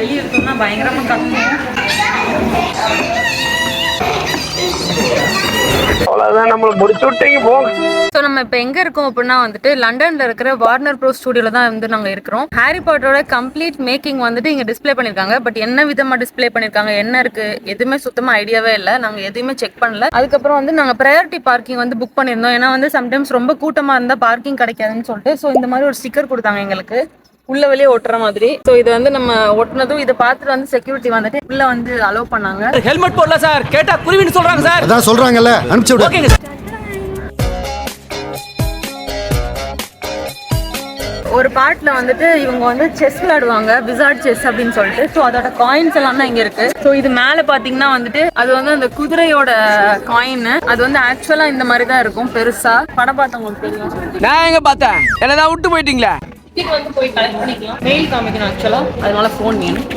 வெளியே இருக்கோம்னா பயங்கரமாக கத்துவோம். அவ்வளோதான், நம்மளை முடிச்சு விட்டீங்க போங்க. ஸோ நம்ம இப்போ எங்கே இருக்கோம் அப்படின்னா வந்துட்டு லண்டனில் இருக்கிற வார்னர் ப்ரோஸ் ஸ்டுடியோவில் தான் வந்து நாங்கள் இருக்கிறோம். ஹாரி பாட்டரோட கம்ப்ளீட் மேக்கிங் வந்துட்டு இங்கே டிஸ்பிளே பண்ணியிருக்காங்க. பட் என்ன விதமாக டிஸ்பிளே பண்ணியிருக்காங்க, என்ன இருக்குது, எதுவுமே சுத்தமாக ஐடியாவே இல்லை. நாங்கள் எதுவுமே செக் பண்ணல. அதுக்கப்புறம் வந்து நாங்கள் ப்ரையாரிட்டி பார்க்கிங் வந்து புக் பண்ணியிருந்தோம். ஏன்னா வந்து சம்டைம்ஸ் ரொம்ப கூட்டமாக இருந்தால் பார்க்கிங் கிடைக்காதுன்னு சொல்லிட்டு ஸோ இந்த மாதிரி ஒரு ஸ்டிக்கர் கொடுத்தாங்க எங்களுக்கு உள்ள வெளியே ஒட்டுற மாதிரி. ஸோ இது வந்து நம்ம ஒட்டினதும் இதை பார்த்துட்டு வந்து செக்யூரிட்டி வந்துட்டு உள்ள வந்து அலோவ் பண்ணாங்க. ஹெல்மெட் போடல சார், கேட்டா குருவின்னு சொல்றாங்க சார். அதான் சொல்றாங்கல்ல, அனுப்பிச்சு விடு. ஓகேங்க. ஒரு பார்ட்ல வந்துட்டு இவங்க வந்து செஸ் விளையாடுவாங்க, விசார்ட் செஸ் அப்படின்னு சொல்லிட்டு. ஸோ அதோட காயின்ஸ் எல்லாம் தான் இங்க இருக்கு. ஸோ இது மேல பாத்தீங்கன்னா வந்துட்டு அது வந்து அந்த குதிரையோட காயின். அது வந்து ஆக்சுவலா இந்த மாதிரி தான் இருக்கும் பெருசா. படம் பார்த்தவங்களுக்கு தெரியும். நான் எங்க பார்த்தேன், என்னதான் விட்டு போயிட்டீங்களா? டிக்கெட் வந்து போய் கலெக்ட் பண்ணிக்கலாம். மெயில் காமிக்கணும் ஆக்சுவலா, அதனால ஃபோன் வேணும்.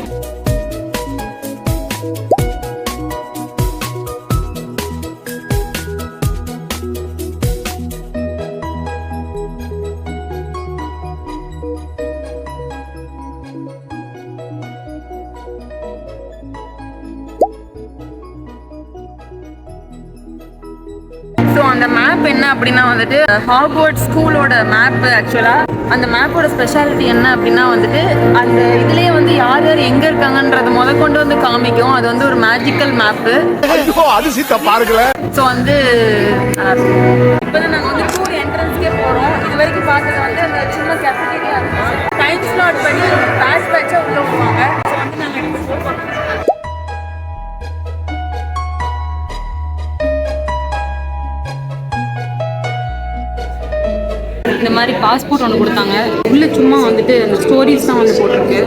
ஸோ அந்த மேப் என்ன அப்படின்னா வந்துட்டு ஹாக்வர்ட்ஸ் ஸ்கூலோட மேப். ஆக்சுவலாக அந்த மேப்போட ஸ்பெஷாலிட்டி என்ன அப்படின்னா வந்துட்டு அந்த இதுலேயே வந்து யார் யார் எங்கே இருக்காங்கன்றது கொண்டு வந்து காமிக்கும். அது வந்து ஒரு மேஜிக்கல் மேப்பு. ஸோ வந்து இப்போ தான் நாங்கள் வந்து டூர் என்ட்ரன்ஸ்க்கே போகிறோம். இது வரைக்கும் பார்த்தது வந்து அந்த சின்ன கேஃபிடேரியா இருக்கும். டைம் ஸ்லாட் பண்ணி பேட்ச் பேட்சாக உள்ள போவாங்க. ஸோ வந்து நாங்கள் இப்போ போகிறோம். இந்த மாதிரி பாஸ்போர்ட் ஒன்று கொடுத்தாங்க. உள்ள சும்மா வந்துட்டு அந்த ஸ்டோரிஸ் தான் வந்து போட்டிருக்கு.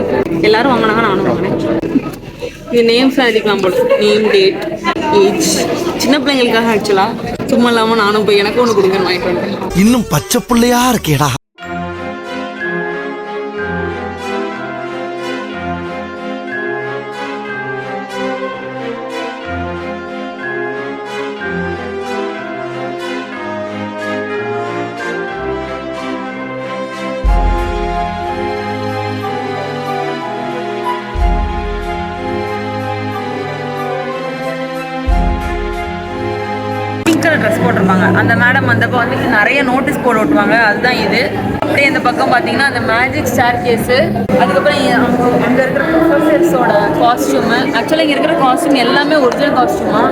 எல்லாரும் வாங்கினாங்க, நானும் வாங்கினேன். இது நேம்ஸ் எழுதிக்கலாம் போல, நேம், டேட், ஏஜ். சின்ன பிள்ளைங்களுக்காக ஆக்சுவலாக. சும்மா இல்லாமல் நானும் போய் எனக்கு ஒன்று கொடுங்கன்னு வாங்கிட்டு வந்தேன். இன்னும் பச்சை பிள்ளையா இருக்கேடா. ட்ரெஸ் போட்டிருப்பாங்க. அந்த மேடம் வந்தப்போ வந்துட்டு நிறைய நோட்டீஸ் போர்டு ஓட்டுவாங்க. அதுதான் இது. அப்படியே இந்த பக்கம் பார்த்தீங்கன்னா அந்த மேஜிக் ஸ்டார் கேஸு. அதுக்கப்புறம் அங்கே இருக்கிற ப்ரொஃபஸர்ஸோட காஸ்டியூமு. ஆக்சுவலாக இங்கே இருக்கிற காஸ்டியூம் எல்லாமே ஒரிஜினல் காஸ்டியூமா.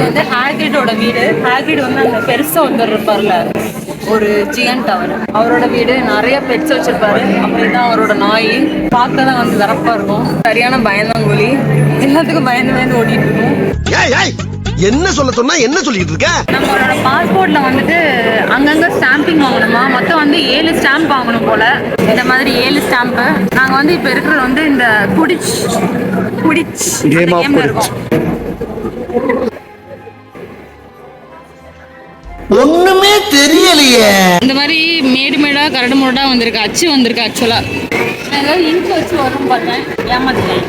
வந்து ஹாக்ரிடோட வீடு. ஹாக்ரிட் வந்து அந்த பெருசா ஒருத்தர் இருப்பார்ல, ஒரு ஜியன்ட், அவரோட வீடு. நிறைய பெட்ஸ் வச்சிருப்பாரு. அப்படிதான் அவரோட நாய். பார்க்க தான் வந்து வரப்பா இருக்கும். சரியான பயந்தாங்கோலி. எல்லாத்துக்கும் பயந்து ஓடிட்டு இருக்கும். என்ன சொல்ல சொன்னா என்ன சொல்லிட்டு இருக்க? நம்மளோட பாஸ்போர்ட்ல வந்துட்டு அங்கங்க ஸ்டாம்பிங் வாங்கணுமா. மொத்தம் வந்து 7 ஸ்டாம்ப் வாங்கணும் போல. இந்த மாதிரி 7 ஸ்டாம்ப். நாங்க வந்து இப்ப இருக்கிறது வந்து இந்த குடிச் கேம்ல இருக்கோம். ஒண்ணுமே தெரியலையே. இந்த மாதிரி மேடா கரடு முரடா வந்திருக்கு. அச்சு வந்திருக்கு. ஆக்சுவலா ஏதாவது இன்க் வச்சு வரும் பார்த்தேன், ஏமாத்திட்டேன்.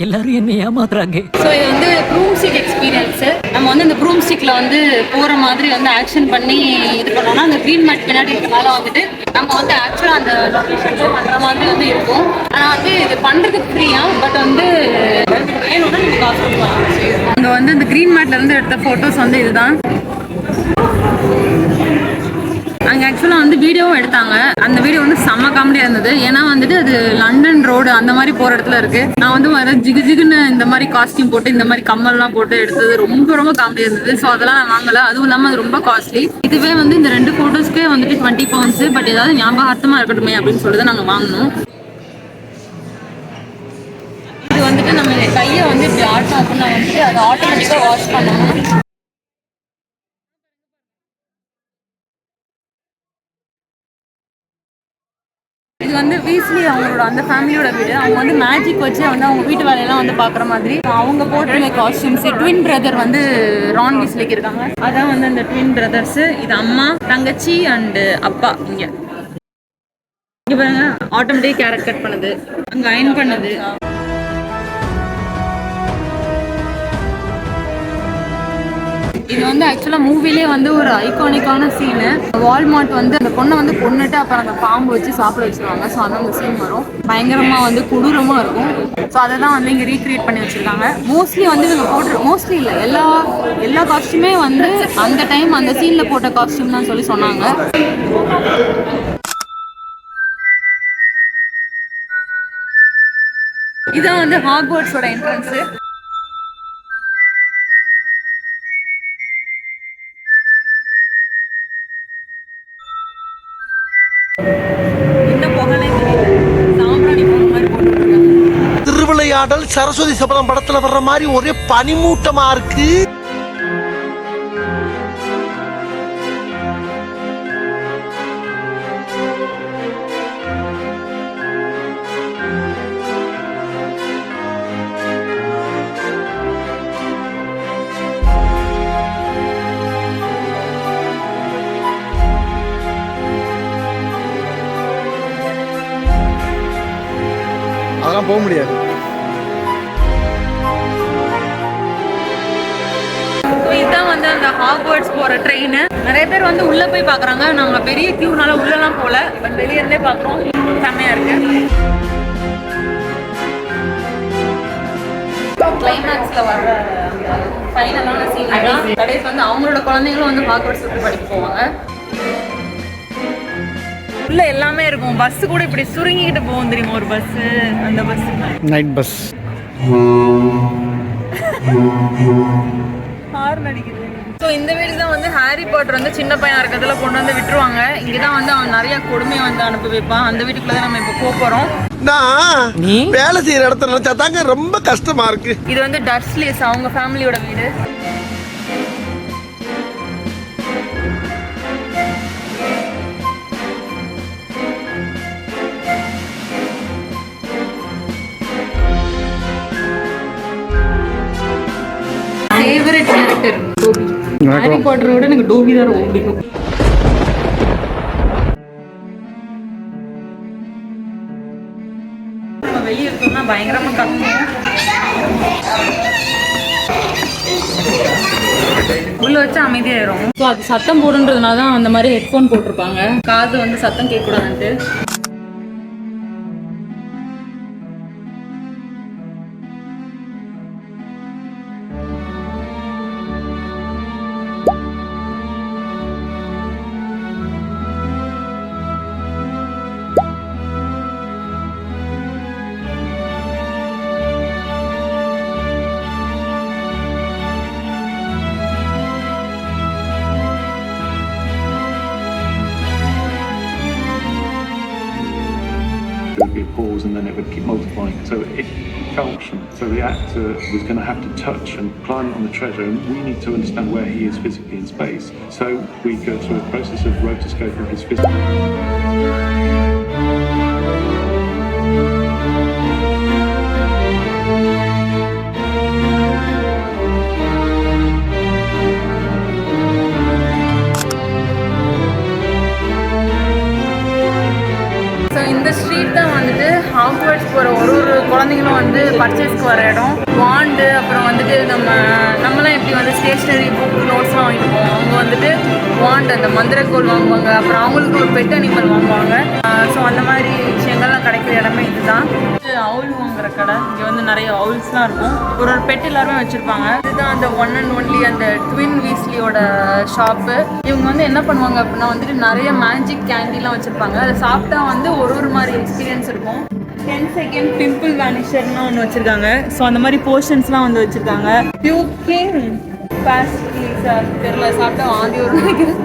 எல்லாரும் என்ன ஏமாத்துறாங்க. ஸோ இது வந்து ப்ரூம் ஸ்டிக் எக்ஸ்பீரியன்ஸ். நம்ம வந்து இந்த ப்ரூம் ஸ்டிக்ல வந்து போற மாதிரி வந்து ஆக்ஷன் பண்ணி இது பண்ணோம்னா அந்த க்ரீன் மேட் பின்னாடி இருக்கிறனால வந்துட்டு நம்ம வந்து ஆக்சுவலாக அந்த லொக்கேஷன்ல பண்ற மாதிரி வந்து இருக்கும். ஆனால் வந்து இது பண்றதுக்கு ஃப்ரீயா, பட் வந்து வேணும்னா நீங்க காசு கொடுக்கலாம். அங்கே வந்து இந்த க்ரீன் மேட்ல இருந்து எடுத்த போட்டோஸ் வந்து இதுதான். அங்கே ஆக்சுவலாக வந்து வீடியோவும் எடுத்தாங்க. அந்த வீடியோ வந்து செம்ம காமெடியாக இருந்தது. ஏன்னா வந்துட்டு அது லண்டன் ரோடு அந்த மாதிரி போகிற இடத்துல இருக்குது. நான் வந்து வர ஜிகுன்னு இந்த மாதிரி காஸ்டியூம் போட்டு இந்த மாதிரி கம்மல்லாம் போட்டு எடுத்தது ரொம்ப காமெடியாக இருந்தது. ஸோ அதெல்லாம் நான் வாங்கலை. அதுவும் இல்லாமல் அது ரொம்ப காஸ்ட்லி. இதுவே வந்து இந்த 2 ஃபோட்டோஸ்க்கே வந்துட்டு 20 pounds. பட் ஏதாவது ஞாபகார்த்தமாக இருக்கட்டுமே அப்படின்னு சொல்லிட்டு நாங்கள் வாங்கினோம். இது வந்துட்டு நம்ம கையை வந்து இப்படி ஆட்டம் அப்படின்னா வந்துட்டு அதை ஆட்டோமேட்டிக்காக வாஷ் பண்ணணும். இது வந்து வீஸ்லி அவங்களோட அந்த ஃபேமிலியோட வீடு. அவங்க வந்து மேஜிக் வச்சு வந்து அவங்க வீட்டு வேலையெல்லாம் வந்து பார்க்குற மாதிரி அவங்க போட்டிருக்க காஸ்டியூம்ஸ். ட்வின் பிரதர் வந்து ரான் வீஸ்லிக்கு இருக்காங்க. அதான் வந்து அந்த ட்வின் பிரதர்ஸ். இது அம்மா, தங்கச்சி அண்டு அப்பா. இங்கே பாருங்க, ஆட்டோமேட்டிக் கேரட் கட் பண்ணுது, அங்கே அயன் பண்ணுது. இது வந்து ஆக்சுவலா மூவிலே வந்து ஒரு ஐகானிக்கான சீனு. வால்மார்ட் வந்து அந்த பொண்ணை வந்து கொன்னுட்டு அப்புறம் அந்த பாம்பு வச்சு சாப்பிட வச்சிருவாங்க. ஸோ அந்த சீன் வரும். பயங்கரமா வந்து கொடூரமா இருக்கும். ஸோ அதை தான் வந்து இங்கே ரீக்ரியேட் பண்ணி வச்சிருக்காங்க. மோஸ்ட்லி வந்து இவங்க போட்டு மோஸ்ட்லி இல்லை எல்லா காஸ்டியூமே வந்து அந்த டைம் அந்த சீன்ல போட்ட காஸ்டியூம் தான் சொல்லி சொன்னாங்க. இதான் வந்து ஹாக்வர்ட்ஸோட என்ட்ரன்ஸ். திருவிளையாடல் சரஸ்வதி சபதம் படத்துல வர்ற மாதிரி ஒரே பனிமூட்டமா இருக்கு. அதெல்லாம் போக முடியாது. இதுதான் வந்து அந்த ஹாக்வர்ட்ஸ் போற ட்ரெயின். நிறைய பேர் வந்து உள்ள போய் பாக்குறாங்க. நாங்க பெரிய கியூனால உள்ளலாம் போல, பட் வெளியே இருந்தே பாக்குறோம். செம்மையா இருக்கு. கிளைமேக்ஸ்ல வர்ற ஃபைனலான சீன் தான். கடைசி வந்து அவங்களோட குழந்தைங்களும் வந்து ஹாக்வர்ட்ஸ் சுற்றி படிக்க போவாங்க. உள்ள எல்லாமே இருக்கும். பஸ் கூட இப்படி சுருங்கிக்கிட்டு போகும் தெரியுமா ஒரு பஸ். அந்த பஸ் நைட் பஸ் ஹார்ன் அடிக்குது. ஸோ இந்த வீடு தான் வந்து ஹாரி பாட்டர் வந்து சின்ன பையனா இருக்கிறதுல கொண்டு வந்து விட்டுருவாங்க. இங்கே தான் வந்து அவன் நிறைய கொடுமையை வந்து அனுப்பி வைப்பான். அந்த வீட்டுக்குள்ள தான் நம்ம இப்போ போறோம். நான் வேலை செய்யற இடத்துல நினைச்சா தாங்க ரொம்ப கஷ்டமா இருக்கு. இது வந்து டர்ஸ்லிஸ் அவங்க ஃபேமிலியோட வீடு. Favourite character Dobby. ஹாரி பாட்டரை விட எனக்கு டோபி தான் ரொம்ப பிடிக்கும். நம்ம வெளியே இருக்கோம்னா பயங்கரமா கத்துவோம். உள்ள வச்சு அமைதியாயிரும். ஸோ அது சத்தம் போடுன்றதுனால தான் அந்த மாதிரி ஹெட்ஃபோன் போட்டிருப்பாங்க. காது வந்து சத்தம் கேட்கக்கூடாதுன்ட்டு. Pause and then it would keep multiplying. So it function. So the actor was going to have to touch and climb on the treasure, and we need to understand where he is physically in space. So we go through a process of rotoscoping his physical. இந்த street தான் வந்துட்டு Hogwarts போகிற ஒரு குழந்தைங்களும் வந்து பர்ச்சேஸ்க்கு வர இடம். வாண்டு அப்புறம் வந்துட்டு நம்மளாம் எப்படி வந்து ஸ்டேஷ்னரி புக் நோட்ஸ்லாம் வாங்கிட்டு போவோம். அவங்க வந்துட்டு வாண்டு அந்த மந்திரக்கோள் வாங்குவாங்க. அப்புறம் அவங்களுக்கு ஒரு பெட் அனிமல் வாங்குவாங்க. ஸோ அந்த மாதிரி விஷயங்கள்லாம் கிடைக்கிற இடமே இதுதான். அவுல் வாங்குற கடை. இங்கே வந்து நிறைய அவுல்ஸ்லாம் இருக்கும். ஒரு பெட் எல்லாருமே வச்சுருப்பாங்க. இதுதான் அந்த ஒன் அண்ட் ஒன்லி அந்த ட்வின் வீஸ்லியோட ஷாப்பு. இவங்க வந்து என்ன பண்ணுவாங்க அப்படின்னா வந்துட்டு நிறைய மேஜிக் கேண்டிலாம் வச்சுருப்பாங்க. அதை சாப்பிட்டா வந்து ஒரு மாதிரி எக்ஸ்பீரியன்ஸ் இருக்கும். 10 செகண்ட் பிம்பிள் வேனிஷர்னு ஒன்று வச்சுருக்காங்க. ஸோ அந்த மாதிரி போர்ஷன்ஸ்லாம் வந்து வச்சுருக்காங்க. பியூக்கிங் பாஸ்ட்லீஸாக தெரியல, சாப்பிட்டா வாந்தி ஒரு நினைக்கிறேன்.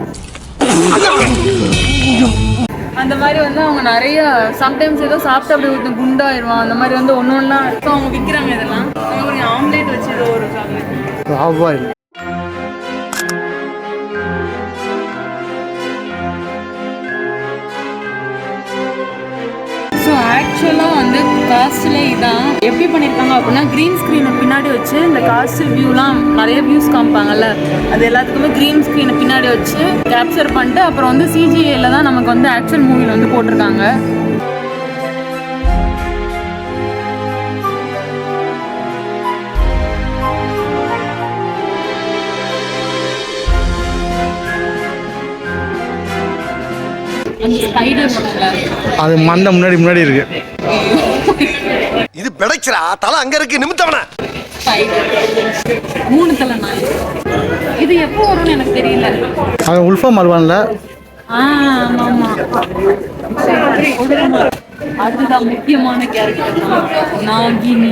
அந்த மாதிரி வந்து அவங்க நிறைய சம்டைம்ஸ் ஏதோ சாப்பிட்டு அப்படி ஒருத்தன் குண்டாயிருவான். அந்த மாதிரி வந்து ஒன்று ஒன்றா அவங்க விற்கிறாங்க. இதெல்லாம் அவங்க ஆம்லேட் வச்சு ஏதோ ஒரு சாக்லேட். ஸோ ஆக்சுவலாக வந்து காஸ்ட்லே இதான் எப்படி பண்ணியிருக்காங்க அப்படின்னா க்ரீன் ஸ்க்ரீனை பின்னாடி வச்சு இந்த காஸ்டில் வியூலாம் நிறைய வியூஸ் காமிப்பாங்கல்ல, அது எல்லாத்துக்குமே க்ரீன் ஸ்க்ரீனை பின்னாடி வச்சு கேப்சர் பண்ணிட்டு அப்புறம் வந்து சிஜிஏல தான் நமக்கு வந்து ஆக்சுவல் மூவியில் வந்து போட்டிருக்காங்க. ஸ்பைடர் இருக்குல்ல, அது மண்டை முன்னாடி இருக்கு. இது பிடைச்சிரா தலை அங்க இருக்கு நிமித்தவன. ஸ்பைடர் 3 தலை நாய். இது எப்போ வரும்னு எனக்கு தெரியல. அது உல்ஃபா மல்வான்ல. ஆமா. அதுதான் முக்கியமான கேரக்டர் நாகினி.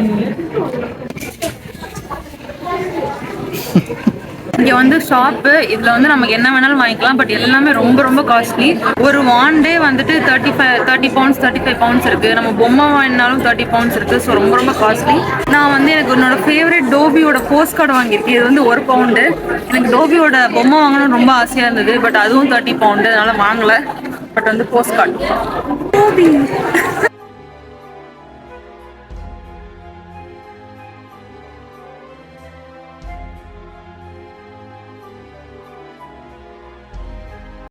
இங்க வந்து ஷாப்பு, இதுல வந்து நமக்கு என்ன வேணாலும் வாங்கிக்கலாம். பட் எல்லாமே ரொம்ப ரொம்ப காஸ்ட்லி. ஒரு வாண்டே வந்துட்டு 30 பவுண்ட்ஸ் 35 பவுண்ட்ஸ் இருக்கு. நம்ம பொம்மை வாங்கினாலும் 30 பவுண்ட்ஸ் இருக்கு. ஸோ ரொம்ப ரொம்ப காஸ்ட்லி. நான் வந்து எனக்கு என்னோட ஃபேவரட் டோபியோட போஸ்ட் கார்டு வாங்கியிருக்கேன். இது வந்து 1 பவுண்டு. எனக்கு டோபியோட பொம்மை வாங்கணும்னு ரொம்ப ஆசையா இருந்தது. பட் அதுவும் 30 பவுண்டு, அதனால வாங்கல. பட் வந்து போஸ்ட் கார்டு டோபி